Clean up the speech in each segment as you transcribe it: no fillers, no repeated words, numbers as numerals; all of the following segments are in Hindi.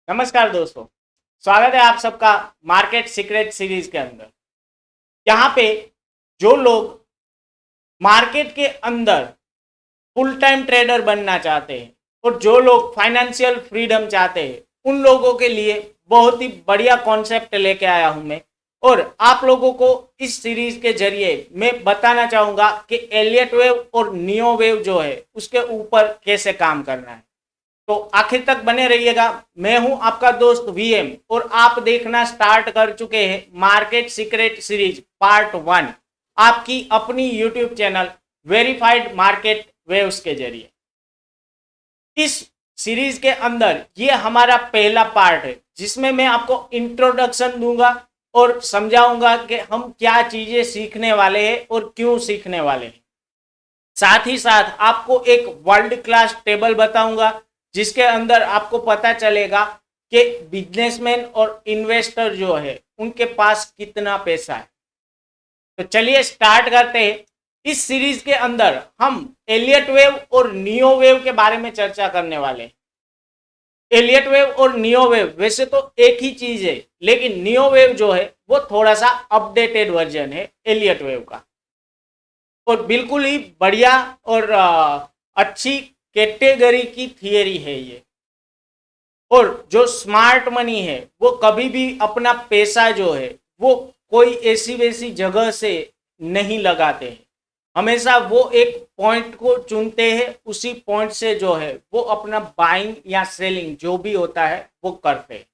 नमस्कार दोस्तों, स्वागत है आप सबका मार्केट सीक्रेट सीरीज के अंदर। यहाँ पे जो लोग मार्केट के अंदर फुल टाइम ट्रेडर बनना चाहते हैं और जो लोग फाइनेंशियल फ्रीडम चाहते हैं उन लोगों के लिए बहुत ही बढ़िया कॉन्सेप्ट लेके आया हूं मैं। और आप लोगों को इस सीरीज के जरिए मैं बताना चाहूंगा कि एलियट वेव और नियो वेव जो है उसके ऊपर कैसे काम करना है। तो आखिर तक बने रहिएगा। मैं हूं आपका दोस्त वीएम और आप देखना स्टार्ट कर चुके हैं मार्केट सीक्रेट सीरीज पार्ट 1 आपकी अपनी YouTube channel verified market waves के जरिए। इस सीरीज के अंदर ये हमारा पहला पार्ट है जिसमें मैं आपको इंट्रोडक्शन दूंगा और समझाऊंगा कि हम क्या चीजें सीखने वाले हैं और क्यों सीखने वाले हैं। साथ ही साथ आपको एक वर्ल्ड क्लास टेबल बताऊंगा जिसके अंदर आपको पता चलेगा कि बिजनेसमैन और इन्वेस्टर जो है उनके पास कितना पैसा है। तो चलिए स्टार्ट करते हैं। इस सीरीज के अंदर हम एलियट वेव और नियो वेव के बारे में चर्चा करने वाले हैं। एलियट वेव और नियो वेव वैसे तो एक ही चीज है, लेकिन नियो वेव जो है वो थोड़ा सा अपडेटेड वर्जन है एलियट वेव का और बिल्कुल ही बढ़िया और अच्छी कैटेगरी की थियरी है ये। और जो स्मार्ट मनी है वो कभी भी अपना पैसा जो है वो कोई ऐसी वैसी जगह से नहीं लगाते हैं। हमेशा वो एक पॉइंट को चुनते हैं, उसी पॉइंट से जो है वो अपना बाइंग या सेलिंग जो भी होता है वो करते हैं।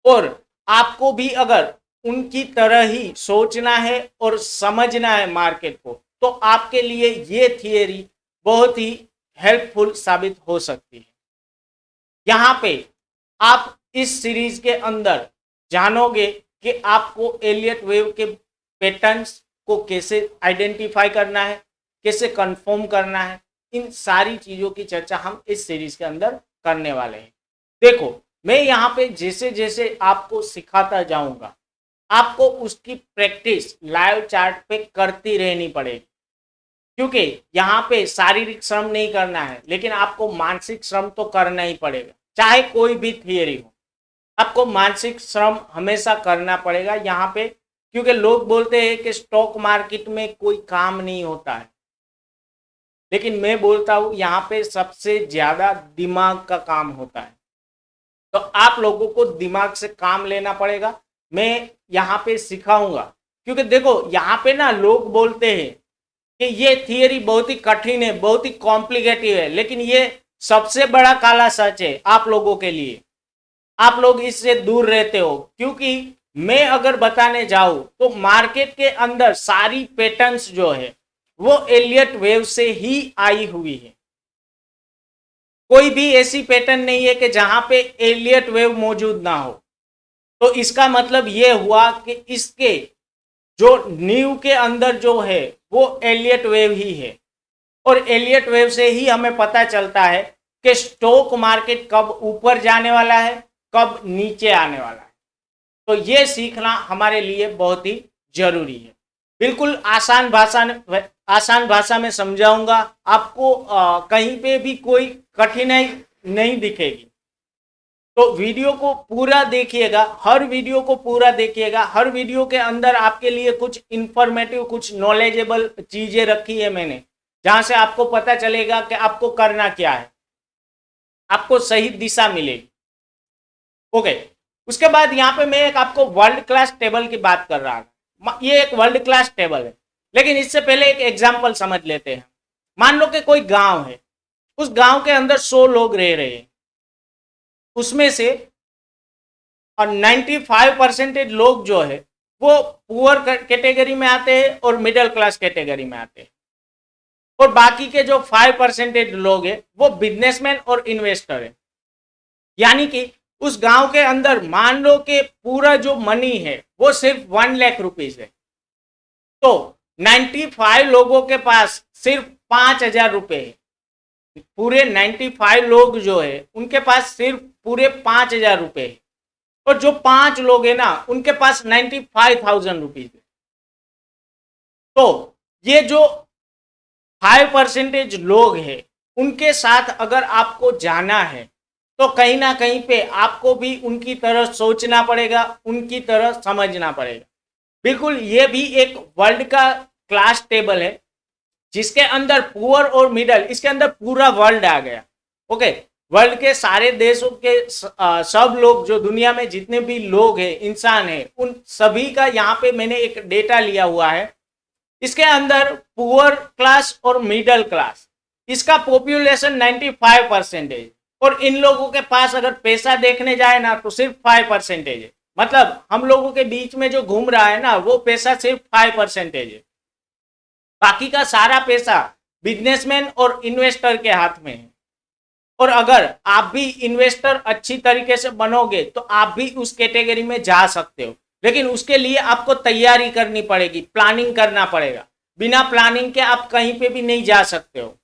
और आपको भी अगर उनकी तरह ही सोचना है और समझना है मार्केट को, तो आपके लिए ये थियरी बहुत ही हेल्पफुल साबित हो सकती है। यहाँ पे आप इस सीरीज के अंदर जानोगे कि आपको एलियट वेव के पैटर्न्स को कैसे आइडेंटिफाई करना है, कैसे कंफर्म करना है। इन सारी चीजों की चर्चा हम इस सीरीज के अंदर करने वाले हैं। देखो, मैं यहाँ पे जैसे जैसे आपको सिखाता जाऊंगा आपको उसकी प्रैक्टिस लाइव चार्ट पे करती रहनी पड़ेगी, क्योंकि यहाँ पे शारीरिक श्रम नहीं करना है लेकिन आपको मानसिक श्रम तो करना ही पड़ेगा। चाहे कोई भी थियरी हो, आपको मानसिक श्रम हमेशा करना पड़ेगा यहाँ पे, क्योंकि लोग बोलते हैं कि स्टॉक मार्केट में कोई काम नहीं होता है, लेकिन मैं बोलता हूँ यहाँ पे सबसे ज्यादा दिमाग का काम होता है। तो आप लोगों को दिमाग से काम लेना पड़ेगा। मैं यहाँ पे सिखाऊंगा, क्योंकि देखो यहाँ पे ना लोग बोलते हैं कि ये थियरी बहुत ही कठिन है, बहुत ही कॉम्प्लिकेटिव है, लेकिन ये सबसे बड़ा काला सच है आप लोगों के लिए। आप लोग इससे दूर रहते हो, क्योंकि मैं अगर बताने जाऊं तो मार्केट के अंदर सारी पैटर्न्स जो है वो एलियट वेव से ही आई हुई है। कोई भी ऐसी पैटर्न नहीं है कि जहां पे एलियट वेव मौजूद ना हो। तो इसका मतलब यह हुआ कि इसके जो नींव के अंदर जो है वो एलियट वेव ही है। और एलियट वेव से ही हमें पता चलता है कि स्टॉक मार्केट कब ऊपर जाने वाला है, कब नीचे आने वाला है। तो ये सीखना हमारे लिए बहुत ही जरूरी है। बिल्कुल आसान भाषा में समझाऊंगा आपको। कहीं पे भी कोई कठिनाई नहीं दिखेगी। तो वीडियो को पूरा देखिएगा, हर वीडियो को पूरा देखिएगा। हर वीडियो के अंदर आपके लिए कुछ इंफॉर्मेटिव, कुछ नॉलेजेबल चीजें रखी है मैंने, जहां से आपको पता चलेगा कि आपको करना क्या है, आपको सही दिशा मिलेगी। ओके, उसके बाद यहाँ पे मैं एक आपको वर्ल्ड क्लास टेबल की बात कर रहा था। ये एक वर्ल्ड क्लास टेबल है, लेकिन इससे पहले एक एग्जाम्पल समझ लेते हैं। मान लो कि कोई गांव है, उस गांव के अंदर 100 लोग रह रहे हैं, उसमें से और 95% लोग जो है वो पुअर कैटेगरी में आते हैं और मिडिल क्लास कैटेगरी में आते हैं, और बाकी के जो 5% लोग हैं वो बिजनेसमैन और इन्वेस्टर है। यानी कि उस गांव के अंदर मान लो कि पूरा जो मनी है वो सिर्फ 1 लाख रुपीज है, तो 95 लोगों के पास सिर्फ 5,000 रुपए है। पूरे 95 लोग जो है उनके पास सिर्फ पूरे 5,000 रुपए है, और जो 5 लोग है ना उनके पास 95,000 रुपीज है। तो ये जो 5% लोग हैं उनके साथ अगर आपको जाना है तो कहीं ना कहीं पे आपको भी उनकी तरह सोचना पड़ेगा, उनकी तरह समझना पड़ेगा। बिल्कुल, ये भी एक वर्ल्ड का क्लास टेबल है जिसके अंदर पुअर और मिडल, इसके अंदर पूरा वर्ल्ड आ गया। ओके, वर्ल्ड के सारे देशों के सब लोग, जो दुनिया में जितने भी लोग हैं, इंसान हैं, उन सभी का यहाँ पे मैंने एक डेटा लिया हुआ है। इसके अंदर पुअर क्लास और मिडल क्लास, इसका पॉपुलेशन 95% है, और इन लोगों के पास अगर पैसा देखने जाए ना तो सिर्फ 5% है। मतलब हम लोगों के बीच में जो घूम रहा है ना, वो पैसा सिर्फ 5% है। बाकी का सारा पैसा बिजनेसमैन और इन्वेस्टर के हाथ में है। और अगर आप भी इन्वेस्टर अच्छी तरीके से बनोगे तो आप भी उस कैटेगरी में जा सकते हो, लेकिन उसके लिए आपको तैयारी करनी पड़ेगी, प्लानिंग करना पड़ेगा। बिना प्लानिंग के आप कहीं पे भी नहीं जा सकते हो।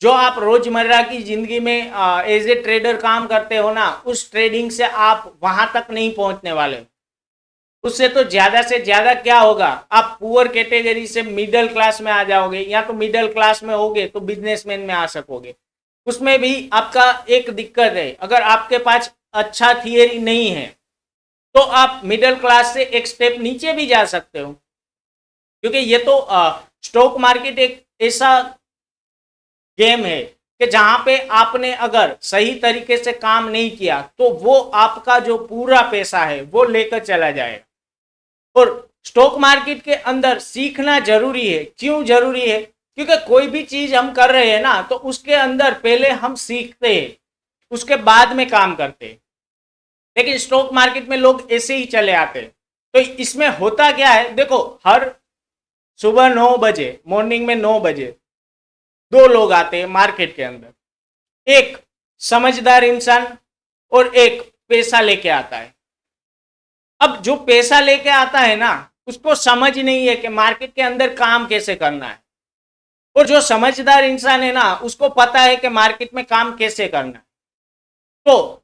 जो आप रोजमर्रा की जिंदगी में एज ए ट्रेडर काम करते हो ना, उस ट्रेडिंग से आप वहां तक नहीं पहुंचने वाले हो। उससे तो ज्यादा से ज्यादा क्या होगा, आप पुअर कैटेगरी से मिडिल क्लास में आ जाओगे, या तो मिडिल क्लास में होगे तो बिजनेसमैन में आ सकोगे। उसमें भी आपका एक दिक्कत है, अगर आपके पास अच्छा थियरी नहीं है तो आप मिडिल क्लास से एक स्टेप नीचे भी जा सकते हो। क्योंकि ये तो स्टॉक मार्केट एक ऐसा गेम है कि जहां पे आपने अगर सही तरीके से काम नहीं किया तो वो आपका जो पूरा पैसा है वो लेकर चला जाएगा। और स्टॉक मार्केट के अंदर सीखना जरूरी है। क्यों जरूरी है? क्योंकि कोई भी चीज हम कर रहे हैं ना, तो उसके अंदर पहले हम सीखते हैं, उसके बाद में काम करते हैं। लेकिन स्टॉक मार्केट में लोग ऐसे ही चले आते हैं। तो इसमें होता क्या है, देखो, हर सुबह 9 बजे, मॉर्निंग में 9 बजे दो लोग आते हैं मार्केट के अंदर। एक समझदार इंसान और एक पैसा लेके आता है। अब जो पैसा लेके आता है ना, उसको समझ नहीं है कि मार्केट के अंदर काम कैसे करना है। और जो समझदार इंसान है ना, उसको पता है कि मार्केट में काम कैसे करना है। तो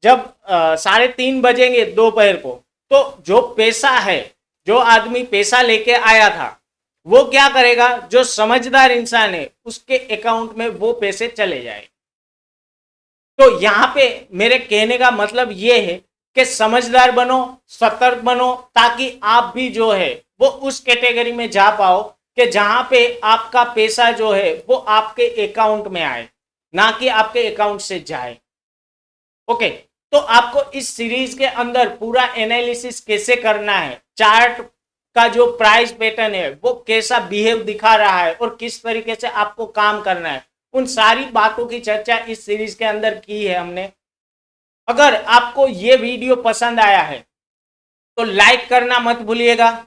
जब 3:30 बजेंगे दोपहर को, तो जो पैसा है, जो आदमी पैसा लेके आया था, वो क्या करेगा, जो समझदार इंसान है उसके अकाउंट में वो पैसे चले जाए। तो यहाँ पे मेरे कहने का मतलब ये है कि समझदार बनो, सतर्क बनो, ताकि आप भी जो है वो उस कैटेगरी में जा पाओ कि जहां पे आपका पैसा जो है वो आपके अकाउंट में आए, ना कि आपके अकाउंट से जाए। ओके, तो आपको इस सीरीज के अंदर पूरा एनालिसिस कैसे करना है, चार्ट का जो प्राइस पैटर्न है वो कैसा बिहेव दिखा रहा है और किस तरीके से आपको काम करना है, उन सारी बातों की चर्चा इस सीरीज के अंदर की है हमने। अगर आपको ये वीडियो पसंद आया है तो लाइक करना मत भूलिएगा,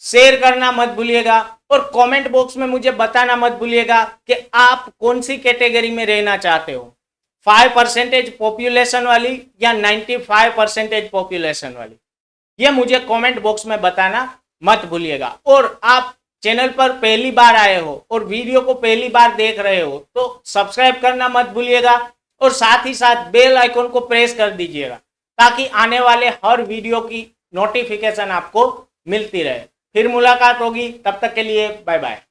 शेयर करना मत भूलिएगा, और कमेंट बॉक्स में मुझे बताना मत भूलिएगा कि आप कौन सी कैटेगरी में रहना चाहते हो, 5% पॉपुलेशन वाली या 95% पॉपुलेशन वाली। ये मुझे कमेंट बॉक्स में बताना मत भूलिएगा। और आप चैनल पर पहली बार आए हो और वीडियो को पहली बार देख रहे हो तो सब्सक्राइब करना मत भूलिएगा, और साथ ही साथ बेल आइकन को प्रेस कर दीजिएगा, ताकि आने वाले हर वीडियो की नोटिफिकेशन आपको मिलती रहे। फिर मुलाकात होगी, तब तक के लिए बाय बाय।